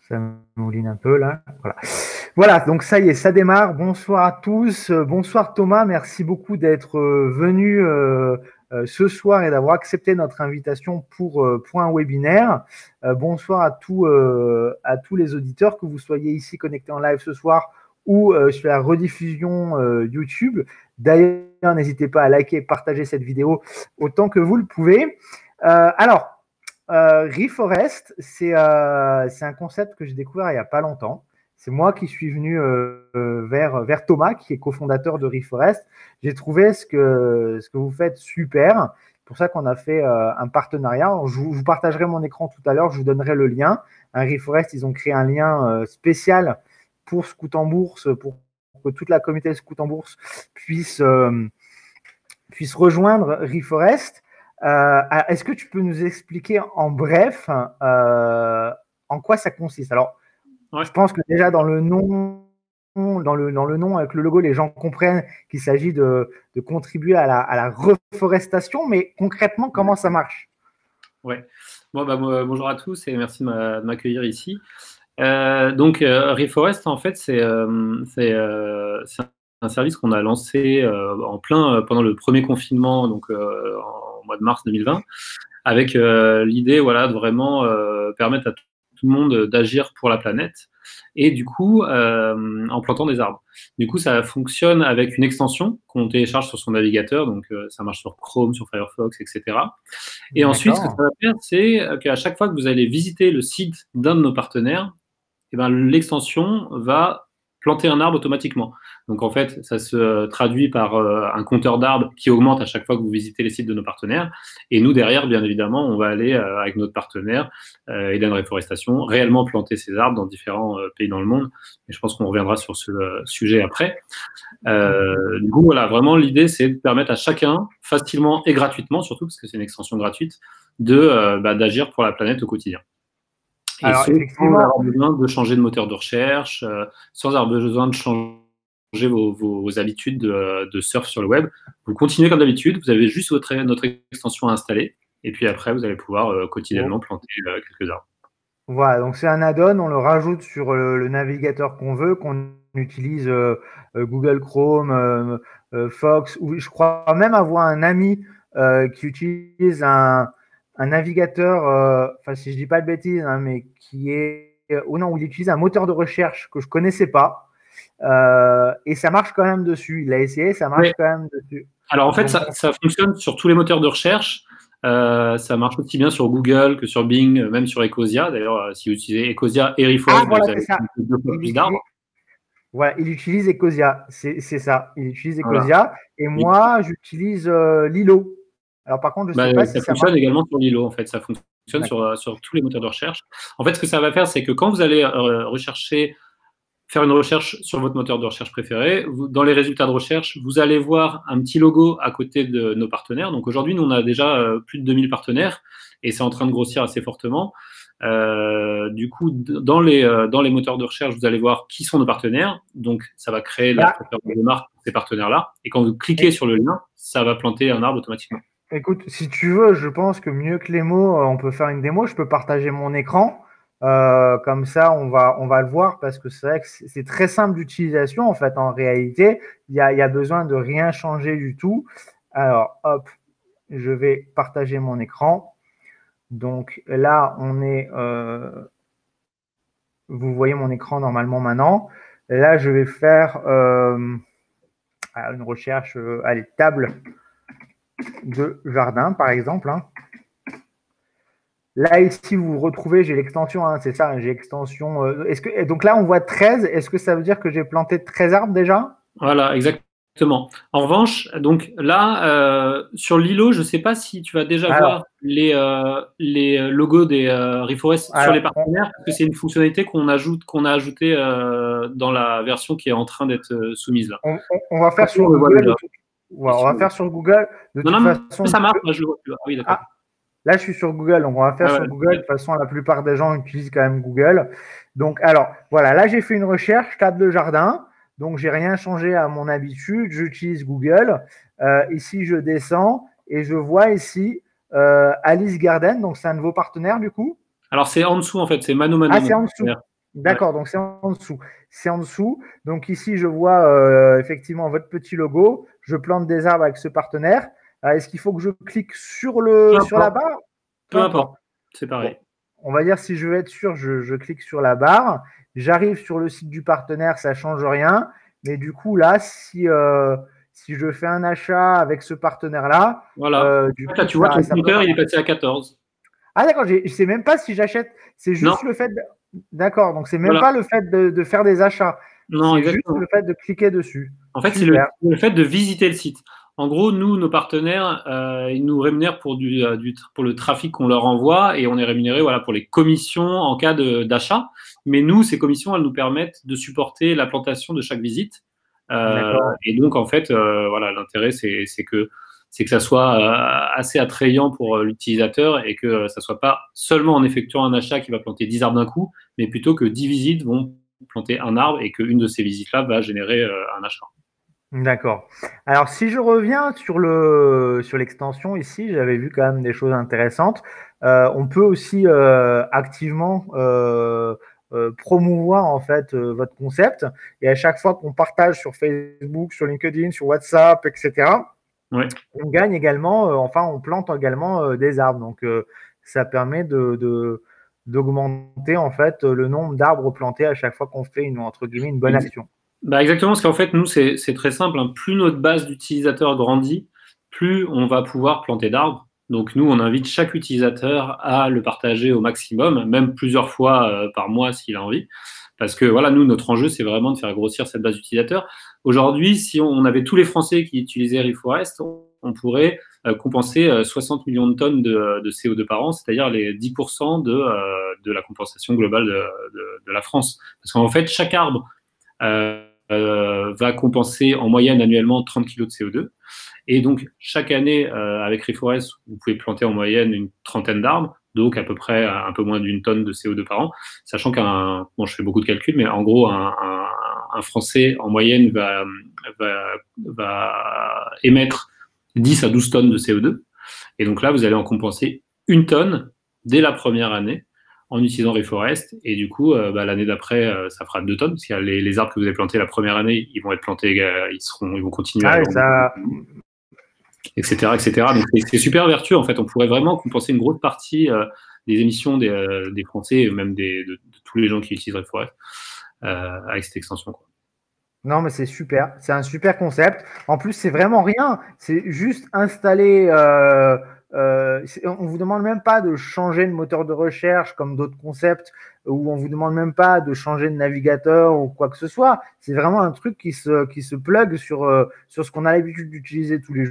Ça mouline un peu là. Voilà. Voilà, donc ça y est, ça démarre. Bonsoir à tous. Bonsoir Thomas, merci beaucoup d'être venu ce soir et d'avoir accepté notre invitation pour un webinaire. Bonsoir à tous les auditeurs, que vous soyez ici connectés en live ce soir ou sur la rediffusion YouTube. D'ailleurs, n'hésitez pas à liker et partager cette vidéo autant que vous le pouvez. Reforest, c'est un concept que j'ai découvert il n'y a pas longtemps. C'est moi qui suis venu vers Thomas, qui est cofondateur de Reforest. J'ai trouvé ce que vous faites super. C'est pour ça qu'on a fait un partenariat. Je vous partagerai mon écran tout à l'heure, je vous donnerai le lien. Reforest, ils ont créé un lien spécial pour Scout en Bourse, pour que toute la communauté Scout en Bourse puisse rejoindre Reforest. Est-ce que tu peux nous expliquer en bref en quoi ça consiste? Alors, je pense que déjà dans le nom, avec le logo, les gens comprennent qu'il s'agit de contribuer à la reforestation, mais concrètement, comment ça marche? Ouais. Bon, bonjour à tous et merci de m'accueillir ici. Donc, Reforest, en fait, c'est un service qu'on a lancé en plein pendant le premier confinement, donc en mois de mars 2020, avec l'idée, voilà, de vraiment permettre à tout le monde d'agir pour la planète, et du coup, en plantant des arbres. Du coup, ça fonctionne avec une extension qu'on télécharge sur son navigateur, donc ça marche sur Chrome, sur Firefox, etc. Et ensuite, ce que ça va faire, c'est qu'à chaque fois que vous allez visiter le site d'un de nos partenaires, eh ben, l'extension va planter un arbre automatiquement. Donc en fait, ça se traduit par un compteur d'arbres qui augmente à chaque fois que vous visitez les sites de nos partenaires. Et nous, derrière, bien évidemment, on va aller avec notre partenaire, Eden Reforestation, réellement planter ces arbres dans différents pays dans le monde. Et je pense qu'on reviendra sur ce sujet après. Du coup, voilà, vraiment, l'idée, c'est de permettre à chacun, facilement et gratuitement, surtout parce que c'est une extension gratuite, d'agir pour la planète au quotidien. Et sans avoir besoin de changer de moteur de recherche, sans avoir besoin de changer vos habitudes de surf sur le web. Vous continuez comme d'habitude, vous avez juste notre extension à installer, et puis après, vous allez pouvoir quotidiennement planter quelques arbres. Voilà, donc c'est un add-on, on le rajoute sur le navigateur qu'on veut, qu'on utilise Google Chrome, Fox, ou je crois même avoir un ami qui utilise un navigateur, enfin si je dis pas de bêtises, hein, mais qui est, ou non, où il utilise un moteur de recherche que je connaissais pas, et ça marche quand même dessus. Il a essayé, ça marche quand même dessus. Alors en fait, ça fonctionne sur tous les moteurs de recherche. Ça marche aussi bien sur Google que sur Bing, même sur Ecosia. D'ailleurs, si vous utilisez Ecosia et Reforest, voilà, vous avez deux fois plus d'arbres. Voilà, il utilise Ecosia, c'est ça. Il utilise Ecosia, et moi, j'utilise Lilo. Alors par contre, je ne sais pas si ça fonctionne également sur Lilo, en fait. Ça fonctionne sur tous les moteurs de recherche. En fait, ce que ça va faire, c'est que quand vous allez faire une recherche sur votre moteur de recherche préféré, dans les résultats de recherche, vous allez voir un petit logo à côté de nos partenaires. Donc aujourd'hui, nous, on a déjà plus de 2000 partenaires et c'est en train de grossir assez fortement. Du coup, dans les moteurs de recherche, vous allez voir qui sont nos partenaires. Donc, ça va créer la préférence de marque pour ces partenaires-là. Et quand vous cliquez sur le lien, ça va planter un arbre automatiquement. Écoute, si tu veux, je pense que mieux que les mots, on peut faire une démo. Je peux partager mon écran. Comme ça, on va le voir, parce que c'est vrai que c'est très simple d'utilisation. En fait, en réalité, il y a besoin de rien changer du tout. Alors, hop, je vais partager mon écran. Donc là, on est, vous voyez mon écran normalement maintenant. Et là, je vais faire une recherche, allez, table de jardin, par exemple. Hein. Là, ici, vous retrouvez, j'ai l'extension, hein, c'est ça, j'ai extension. Donc là, on voit 13. Est-ce que ça veut dire que j'ai planté 13 arbres déjà? Voilà, exactement. En revanche, donc là, sur Lilo, je ne sais pas si tu vas déjà voir les logos des Reforest sur les partenaires, parce que c'est une fonctionnalité qu'on a ajoutée dans la version qui est en train d'être soumise là. On va faire sur Google. On va faire sur Google. De toute façon, ça marche, moi je le vois plus. Ah oui, d'accord. Là, je suis sur Google, donc on va faire sur Google. De toute façon, la plupart des gens utilisent quand même Google. Donc, alors, voilà, là, j'ai fait une recherche, table de jardin. Donc, j'ai rien changé à mon habitude. J'utilise Google. Ici, je descends et je vois ici Alice Garden. Donc, c'est un de vos partenaires, du coup? Alors, c'est en dessous, en fait. C'est Mano Mano. Ah, c'est en dessous. D'accord, donc c'est en dessous. C'est en dessous. Donc ici, je vois effectivement votre petit logo. Je plante des arbres avec ce partenaire. Est-ce qu'il faut que je clique sur la barre? Peu Peu importe, importe. c'est pareil. Bon, on va dire si je veux être sûr, je clique sur la barre. J'arrive sur le site du partenaire, ça ne change rien. Mais du coup, là, si je fais un achat avec ce partenaire-là, Voilà. du Là, coup, tu vois, ton ça compteur, il est passé à 14. Ah d'accord, je ne sais même pas si j'achète. C'est Non, juste le fait. D'accord, donc c'est même voilà. pas le fait de faire des achats. Non, C'est juste le exactement. fait de cliquer dessus. En fait, c'est Super. le fait de visiter le site. En gros, nous, nos partenaires, ils nous rémunèrent pour pour le trafic qu'on leur envoie et on est rémunéré voilà, pour les commissions en cas d'achat. Mais nous, ces commissions, elles nous permettent de supporter la plantation de chaque visite. D'accord. Et donc, en fait, voilà, l'intérêt, c'est que ça soit assez attrayant pour l'utilisateur et que ça soit pas seulement en effectuant un achat qui va planter 10 arbres d'un coup, mais plutôt que 10 visites vont planter un arbre et qu'une de ces visites-là va générer un achat. D'accord. Alors, si je reviens sur l'extension ici, j'avais vu quand même des choses intéressantes. On peut aussi activement promouvoir en fait votre concept. Et à chaque fois qu'on partage sur Facebook, sur LinkedIn, sur WhatsApp, etc., Ouais. on gagne également, on plante également des arbres. Donc, ça permet d'augmenter en fait le nombre d'arbres plantés à chaque fois qu'on fait entre guillemets une bonne action. Bah exactement, parce qu'en fait, nous, c'est très simple, hein. Plus notre base d'utilisateurs grandit, plus on va pouvoir planter d'arbres. Donc, nous, on invite chaque utilisateur à le partager au maximum, même plusieurs fois par mois s'il a envie. Parce que voilà, nous, notre enjeu, c'est vraiment de faire grossir cette base d'utilisateurs. Aujourd'hui, si on avait tous les Français qui utilisaient Reforest, on pourrait compenser 60 millions de tonnes de CO2 par an, c'est-à-dire les 10% de la compensation globale de la France. Parce qu'en fait, chaque arbre va compenser en moyenne annuellement 30 kg de CO2. Et donc, chaque année, avec Reforest, vous pouvez planter en moyenne une trentaine d'arbres, donc à peu près un peu moins d'une tonne de CO2 par an, sachant bon, je fais beaucoup de calculs, mais en gros, un Français en moyenne va émettre 10 à 12 tonnes de CO2. Et donc là, vous allez en compenser une tonne dès la première année en utilisant Reforest. Et du coup, l'année d'après, ça fera 2 tonnes, parce qu'il y a les arbres que vous avez plantés la première année, ils vont être plantés, ils vont continuer à Ah, grandir, ça, etc., etc. Donc c'est super vertueux, en fait. On pourrait vraiment compenser une grosse partie des émissions des Français, et même de tous les gens qui utilisent Reforest, avec cette extension, quoi. Non, mais c'est super. C'est un super concept. En plus, c'est vraiment rien. C'est juste installer. On vous demande même pas de changer de moteur de recherche comme d'autres concepts, où on vous demande même pas de changer de navigateur ou quoi que ce soit. C'est vraiment un truc qui se plug sur ce qu'on a l'habitude d'utiliser tous les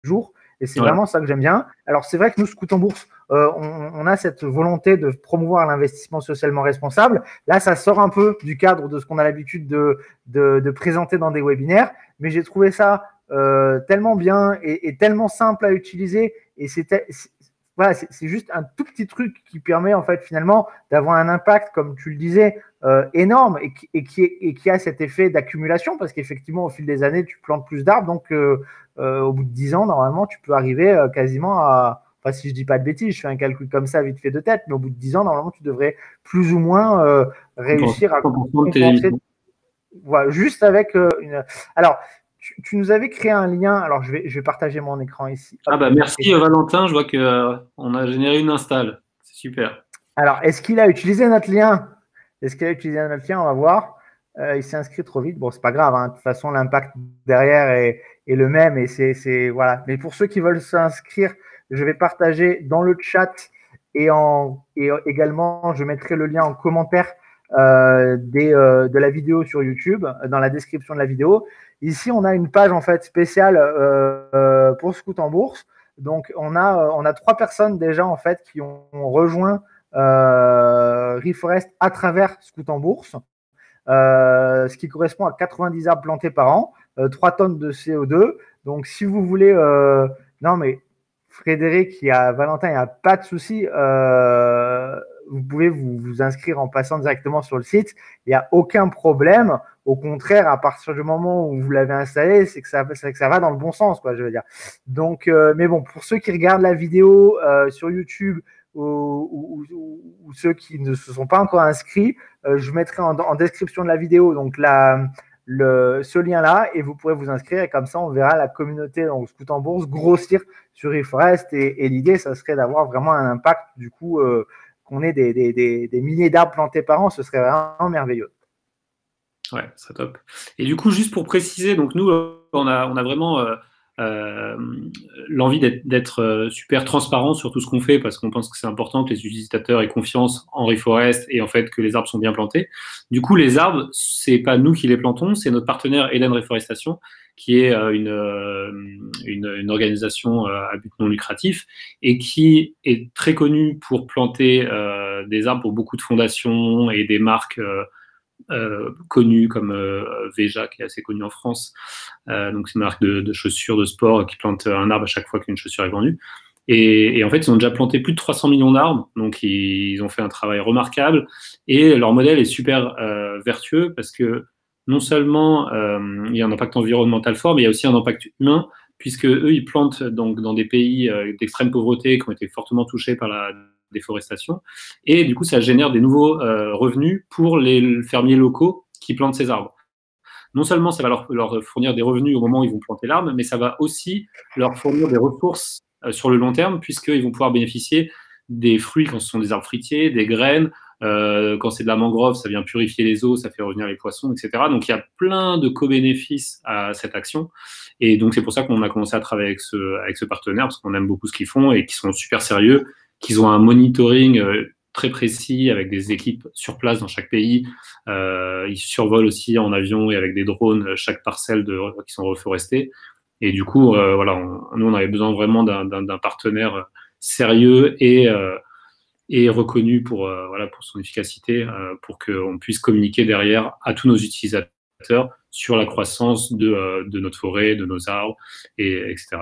jours. Et c'est Voilà. vraiment ça que j'aime bien. Alors, c'est vrai que nous, Scoot en Bourse, on a cette volonté de promouvoir l'investissement socialement responsable. Là, ça sort un peu du cadre de ce qu'on a l'habitude de présenter dans des webinaires, mais j'ai trouvé ça tellement bien et tellement simple à utiliser. Et voilà, c'est juste un tout petit truc qui permet en fait finalement d'avoir un impact, comme tu le disais, énorme et qui a cet effet d'accumulation parce qu'effectivement au fil des années tu plantes plus d'arbres, donc au bout de 10 ans normalement tu peux arriver quasiment à, enfin si je dis pas de bêtises, je fais un calcul comme ça vite fait de tête, mais au bout de 10 ans normalement tu devrais plus ou moins réussir à 100% de tes compenser. émissions. Voilà, juste avec une. Alors, tu nous avais créé un lien. Alors, je vais partager mon écran ici. Ah Hop. bah merci Valentin, je vois que on a généré une install. C'est super. Alors, est-ce qu'il a utilisé notre lien? Est-ce qu'il a utilisé notre lien? On va voir. Il s'est inscrit trop vite. Bon, c'est pas grave, hein. De toute façon, l'impact derrière est le même. Et voilà. Mais pour ceux qui veulent s'inscrire, je vais partager dans le chat et également, je mettrai le lien en commentaire de la vidéo sur YouTube, dans la description de la vidéo. Ici, on a une page en fait spéciale pour Scoot en Bourse. Donc, on a 3 personnes déjà en fait qui ont rejoint Reforest à travers Scoot en Bourse, ce qui correspond à 90 arbres plantés par an, 3 tonnes de CO2. Donc, si vous voulez, non mais Frédéric, Valentin, il n'y a pas de souci. Vous pouvez vous inscrire en passant directement sur le site. Il n'y a aucun problème. Au contraire, à partir du moment où vous l'avez installé, c'est que ça va dans le bon sens, quoi, je veux dire. Donc, mais bon, pour ceux qui regardent la vidéo sur YouTube ou ceux qui ne se sont pas encore inscrits, je mettrai en description de la vidéo donc ce lien-là et vous pourrez vous inscrire et comme ça, on verra la communauté donc, Scout en Bourse grossir sur eForest et l'idée, ça serait d'avoir vraiment un impact du coup, qu'on ait des milliers d'arbres plantés par an, ce serait vraiment merveilleux. Ouais, c'est top. Et du coup, juste pour préciser, donc nous, on a vraiment l'envie d'être super transparent sur tout ce qu'on fait parce qu'on pense que c'est important que les utilisateurs aient confiance en Reforest et en fait que les arbres sont bien plantés. Du coup, les arbres, c'est pas nous qui les plantons, c'est notre partenaire Eden Reforestation qui est une organisation à but non lucratif et qui est très connue pour planter des arbres pour beaucoup de fondations et des marques connus comme Veja, qui est assez connu en France. Donc, c'est une marque de chaussures de sport qui plante un arbre à chaque fois qu'une chaussure est vendue. Et en fait, ils ont déjà planté plus de 300 millions d'arbres. Donc, ils ont fait un travail remarquable. Et leur modèle est super vertueux parce que non seulement il y a un impact environnemental fort, mais il y a aussi un impact humain, puisque eux, ils plantent donc, dans des pays d'extrême pauvreté qui ont été fortement touchés par la déforestation. Et du coup, ça génère des nouveaux revenus pour les fermiers locaux qui plantent ces arbres. Non seulement ça va leur fournir des revenus au moment où ils vont planter l'arbre, mais ça va aussi leur fournir des ressources sur le long terme, puisqu'ils vont pouvoir bénéficier des fruits quand ce sont des arbres fruitiers, des graines. Quand c'est de la mangrove, ça vient purifier les eaux, ça fait revenir les poissons, etc. Donc, il y a plein de co-bénéfices à cette action. Et donc, c'est pour ça qu'on a commencé à travailler avec ce partenaire, parce qu'on aime beaucoup ce qu'ils font et qu'ils sont super sérieux, qu'ils ont un monitoring très précis avec des équipes sur place dans chaque pays. Ils survolent aussi en avion et avec des drones chaque parcelle qui sont reforestées. Et du coup, voilà, nous, on avait besoin vraiment d'un partenaire sérieux et reconnu pour son efficacité, pour qu'on puisse communiquer derrière à tous nos utilisateurs sur la croissance de notre forêt, de nos arbres, etc.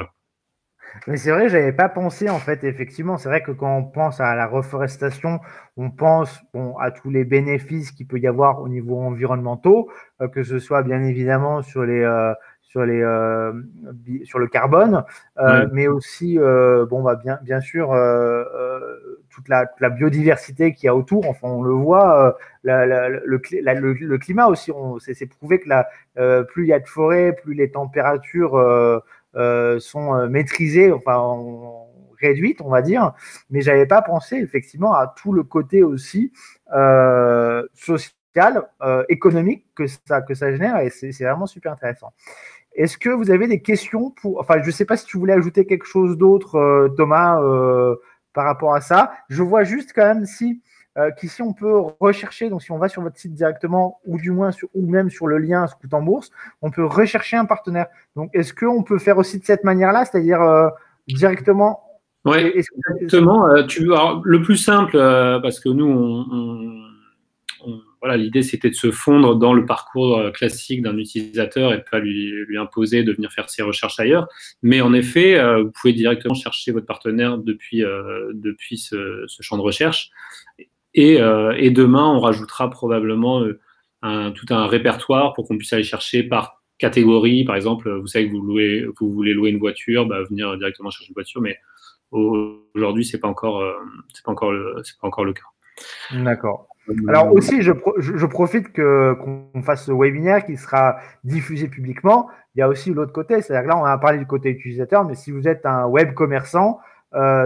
Mais c'est vrai, j'avais pas pensé en fait, effectivement, c'est vrai que quand on pense à la reforestation, on pense à tous les bénéfices qu'il peut y avoir au niveau environnementaux, que ce soit bien évidemment sur sur le carbone, mais aussi bien sûr toute la biodiversité qu'il y a autour. Enfin, on le voit, le climat aussi. C'est prouvé que plus il y a de forêts, plus les températures sont maîtrisées, enfin réduites, on va dire. Mais j'avais pas pensé effectivement à tout le côté aussi social, économique que ça génère, et c'est vraiment super intéressant. Est-ce que vous avez des questions enfin, je ne sais pas si tu voulais ajouter quelque chose d'autre, Thomas, par rapport à ça. Je vois juste quand même qu'ici on peut rechercher, donc si on va sur votre site directement, ou du moins ou même sur le lien Scout en Bourse, on peut rechercher un partenaire. Donc, est-ce qu'on peut faire aussi de cette manière-là, c'est-à-dire directement? Oui, exactement. Alors, le plus simple, parce que nous, voilà, l'idée c'était de se fondre dans le parcours classique d'un utilisateur et pas lui imposer de venir faire ses recherches ailleurs. Mais en effet, vous pouvez directement chercher votre partenaire depuis ce champ de recherche. Et demain, on rajoutera probablement tout un répertoire pour qu'on puisse aller chercher par catégorie. Par exemple, vous savez que vous voulez louer une voiture, venir directement chercher une voiture, mais aujourd'hui, c'est pas encore le cas. D'accord. Alors aussi, je profite qu'on fasse ce webinaire qui sera diffusé publiquement. Il y a aussi l'autre côté, c'est-à-dire que là, on a parlé du côté utilisateur, mais si vous êtes un web commerçant,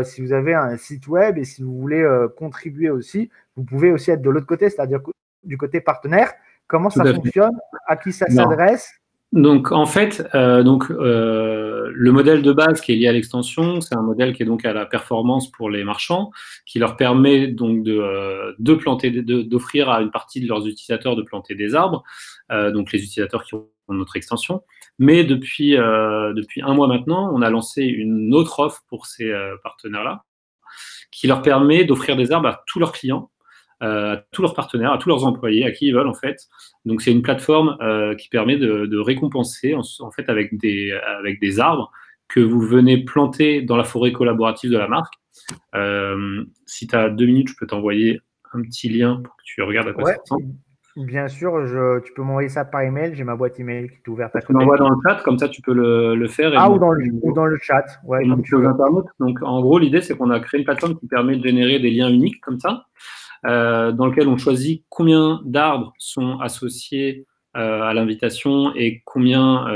si vous avez un site web et si vous voulez contribuer aussi, vous pouvez aussi être de l'autre côté, c'est-à-dire du côté partenaire. Comment ça fonctionne? À qui ça s'adresse? Donc, en fait, le modèle de base qui est lié à l'extension, c'est un modèle qui est donc à la performance pour les marchands, qui leur permet donc d'offrir à une partie de leurs utilisateurs de planter des arbres, donc les utilisateurs qui ont notre extension. Mais depuis un mois maintenant, on a lancé une autre offre pour ces partenaires-là, qui leur permet d'offrir des arbres à tous leurs clients, à tous leurs partenaires, à tous leurs employés, à qui ils veulent en fait. Donc c'est une plateforme qui permet de récompenser en fait avec des arbres que vous venez planter dans la forêt collaborative de la marque. Si tu as 2 minutes, je peux t'envoyer un petit lien pour que tu regardes à quoi ça ressemble. Bien sûr, tu peux m'envoyer ça par email. J'ai ma boîte email qui est ouverte à Tu côté. l'envoies dans le chat, comme ça tu peux le faire Ah, ou dans le chat, ouais, et comme montrer tu aux veux. internautes. Donc en gros, l'idée c'est qu'on a créé une plateforme qui permet de générer des liens uniques comme ça, dans lequel on choisit combien d'arbres sont associés à l'invitation et combien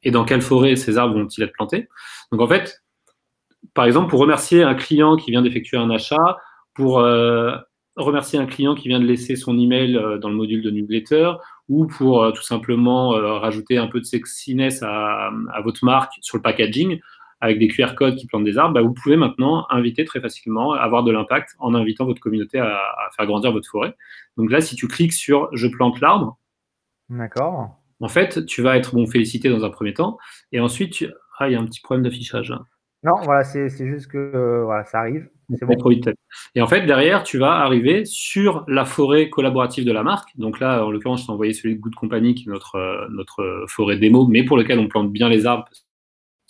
et dans quelle forêt ces arbres vont-ils être plantés. Donc en fait, par exemple, pour remercier un client qui vient d'effectuer un achat, pour remercier un client qui vient de laisser son email dans le module de newsletter, ou pour tout simplement rajouter un peu de sexiness à votre marque sur le packaging, avec des QR codes qui plantent des arbres, bah, vous pouvez maintenant inviter très facilement, avoir de l'impact en invitant votre communauté à faire grandir votre forêt. Donc là, si tu cliques sur Je plante l'arbre, D'accord. en fait, tu vas être félicité dans un premier temps, et ensuite, ah, il y a un petit problème d'affichage là. Non, voilà, c'est juste que voilà, ça arrive. C'est Pas bon. trop vite. Et en fait, derrière, tu vas arriver sur la forêt collaborative de la marque. Donc là, en l'occurrence, je t'ai envoyé celui de Good Company, qui est notre forêt démo, mais pour lequel on plante bien les arbres, parce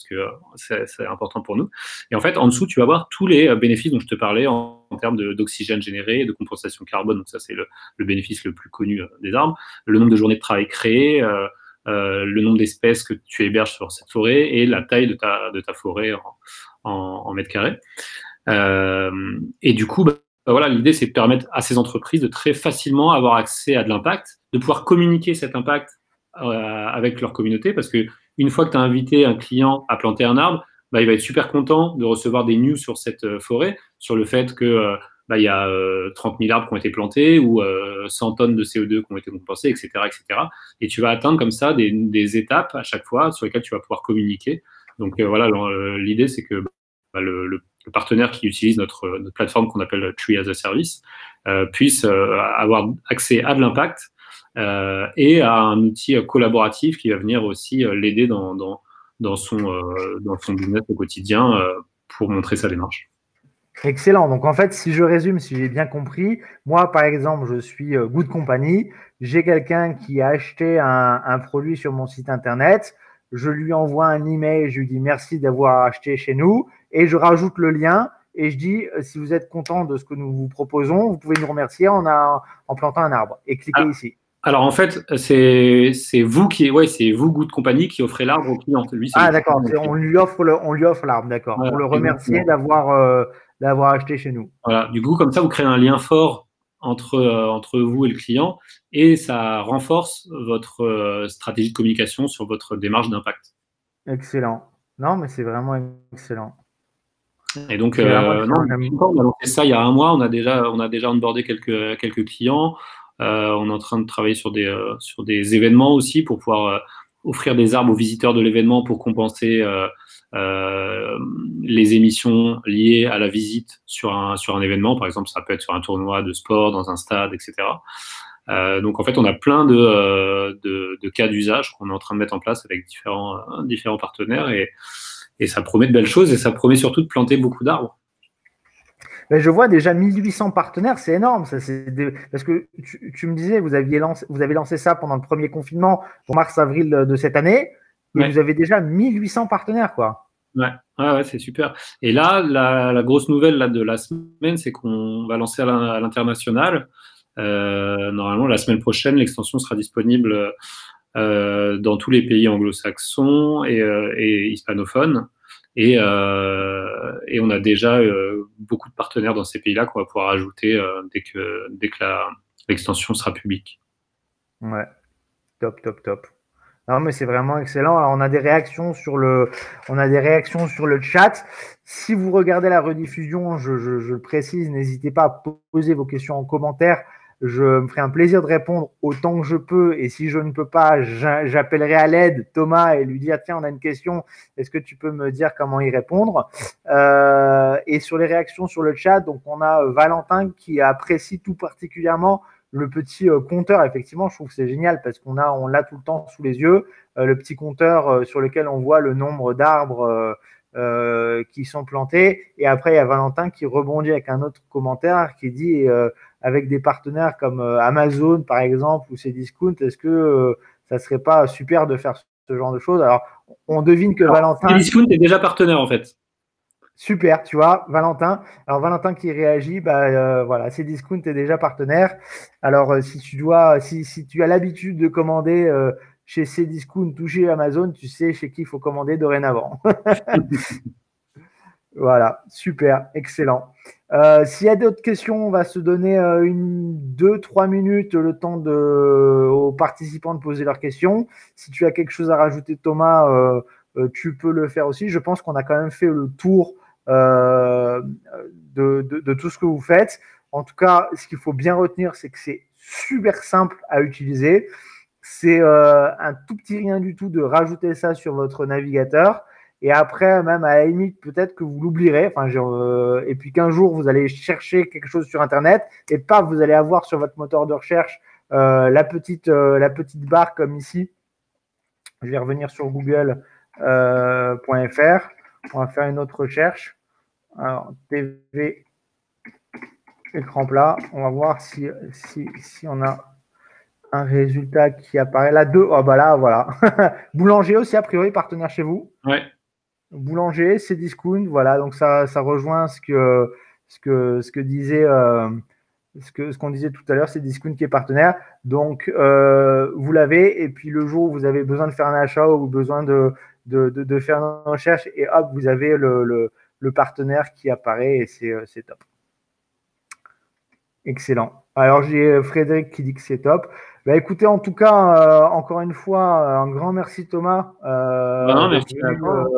que c'est important pour nous. Et en fait, en dessous, tu vas voir tous les bénéfices dont je te parlais en termes d'oxygène généré, de compensation carbone. Donc ça, c'est le bénéfice le plus connu des arbres. Le nombre de journées de travail créées, le nombre d'espèces que tu héberges sur cette forêt et la taille de ta forêt en mètres carrés. Et du coup, voilà, l'idée, c'est de permettre à ces entreprises de très facilement avoir accès à de l'impact, de pouvoir communiquer cet impact avec leur communauté, parce que une fois que tu as invité un client à planter un arbre, bah, il va être super content de recevoir des news sur cette forêt, sur le fait que il y a 30 000 arbres qui ont été plantés ou 100 tonnes de CO2 qui ont été compensées, etc., etc. Et tu vas atteindre comme ça des étapes à chaque fois sur lesquelles tu vas pouvoir communiquer. Donc voilà, l'idée, c'est que le partenaire qui utilise notre plateforme qu'on appelle Tree as a Service puisse avoir accès à de l'impact et à un outil collaboratif qui va venir aussi l'aider dans son business au quotidien pour montrer sa démarche. Excellent. Donc, en fait, si je résume, si j'ai bien compris, moi, par exemple, je suis Good Company. J'ai quelqu'un qui a acheté un produit sur mon site internet. Je lui envoie un email. Je lui dis merci d'avoir acheté chez nous et je rajoute le lien et je dis si vous êtes content de ce que nous vous proposons, vous pouvez nous remercier en plantant un arbre et cliquez ici. Alors en fait, c'est vous c'est vous Good Company qui offrez l'arbre au client. Lui, c'est D'accord. On lui offre l'arbre, d'accord, voilà, pour le remercier exactement. d'avoir acheté chez nous. Voilà. Du coup, comme ça, vous créez un lien fort entre vous et le client et ça renforce votre stratégie de communication sur votre démarche d'impact. Excellent. Non, mais c'est vraiment excellent. Et donc, C'est vraiment non, excellent. on a lancé ça il y a un mois. On a déjà onboardé quelques clients. On est en train de travailler sur des événements aussi pour pouvoir offrir des arbres aux visiteurs de l'événement pour compenser les émissions liées à la visite sur un événement. Par exemple, ça peut être sur un tournoi de sport, dans un stade, etc. Donc, en fait, on a plein de cas d'usage qu'on est en train de mettre en place avec différents partenaires et ça promet de belles choses et ça promet surtout de planter beaucoup d'arbres. Mais je vois déjà 1800 partenaires, c'est énorme. Parce que tu me disais, vous avez lancé ça pendant le premier confinement, en mars-avril de cette année, et Ouais. vous avez déjà 1800 partenaires, quoi. Ouais, c'est super. Et là, la grosse nouvelle là, de la semaine, c'est qu'on va lancer à l'international. Normalement, la semaine prochaine, l'extension sera disponible dans tous les pays anglo-saxons et hispanophones. Et on a déjà beaucoup de partenaires dans ces pays-là qu'on va pouvoir ajouter dès que l'extension sera publique. Ouais, top, top, top. Non, mais c'est vraiment excellent. Alors, on a des réactions sur le chat. Si vous regardez la rediffusion, je le précise, n'hésitez pas à poser vos questions en commentaire. Je me ferai un plaisir de répondre autant que je peux. Et si je ne peux pas, j'appellerai à l'aide Thomas et lui dire, tiens, on a une question. Est-ce que tu peux me dire comment y répondre? Et sur les réactions sur le chat, donc on a Valentin qui apprécie tout particulièrement le petit compteur. Effectivement, je trouve que c'est génial parce on l'a tout le temps sous les yeux. Le petit compteur sur lequel on voit le nombre d'arbres qui sont plantés. Et après, il y a Valentin qui rebondit avec un autre commentaire qui dit avec des partenaires comme Amazon, par exemple, ou Cdiscount, est-ce que ça serait pas super de faire ce genre de choses? Alors, on devine que Valentin. Cdiscount est déjà partenaire, en fait. Super, tu vois, Valentin. Alors, Valentin qui réagit, voilà, Cdiscount est déjà partenaire. Alors, si tu as l'habitude de commander chez Cdiscount ou chez Amazon, tu sais chez qui il faut commander dorénavant. Voilà, super, excellent. S'il y a d'autres questions, on va se donner 2, 3 minutes le temps aux participants de poser leurs questions. Si tu as quelque chose à rajouter, Thomas, tu peux le faire aussi. Je pense qu'on a quand même fait le tour de tout ce que vous faites. En tout cas, ce qu'il faut bien retenir, c'est que c'est super simple à utiliser. C'est un tout petit rien du tout de rajouter ça sur votre navigateur. Et après, même à la limite, peut-être que vous l'oublierez. Et puis qu'un jour, vous allez chercher quelque chose sur Internet et paf, vous allez avoir sur votre moteur de recherche la petite barre comme ici. Je vais revenir sur google.fr. On va faire une autre recherche. Alors, TV écran plat. On va voir si on a un résultat qui apparaît. Là, 2. Oh, bah là, voilà. Boulanger aussi, a priori, partenaire chez vous. Ouais. Boulanger, Cdiscount, voilà, donc ça rejoint ce que disait ce qu'on disait tout à l'heure, Cdiscount qui est partenaire. Donc vous l'avez, et puis le jour où vous avez besoin de faire un achat ou besoin de faire une recherche, et hop, vous avez le partenaire qui apparaît et c'est top. Excellent. Alors j'ai Frédéric qui dit que c'est top. Bah, écoutez, en tout cas, encore une fois, un grand merci Thomas Merci à toi.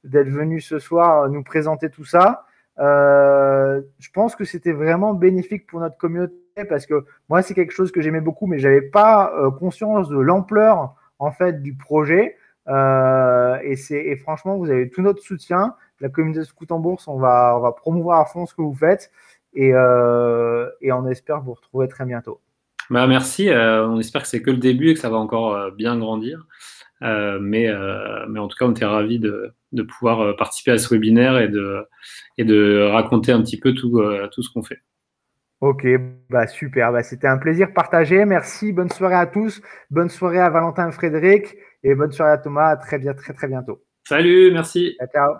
d'être venu ce soir nous présenter tout ça. Je pense que c'était vraiment bénéfique pour notre communauté parce que moi, c'est quelque chose que j'aimais beaucoup, mais je n'avais pas conscience de l'ampleur en fait du projet. Et franchement, vous avez tout notre soutien. La communauté Scout en Bourse, on va promouvoir à fond ce que vous faites et on espère vous retrouver très bientôt. Merci. On espère que c'est que le début et que ça va encore bien grandir. Mais en tout cas, on était ravis de pouvoir participer à ce webinaire et de raconter un petit peu tout ce qu'on fait. Ok, super. C'était un plaisir partagé. Merci. Bonne soirée à tous. Bonne soirée à Valentin et Frédéric. Et bonne soirée à Thomas. À très bientôt. Salut, merci. Ciao.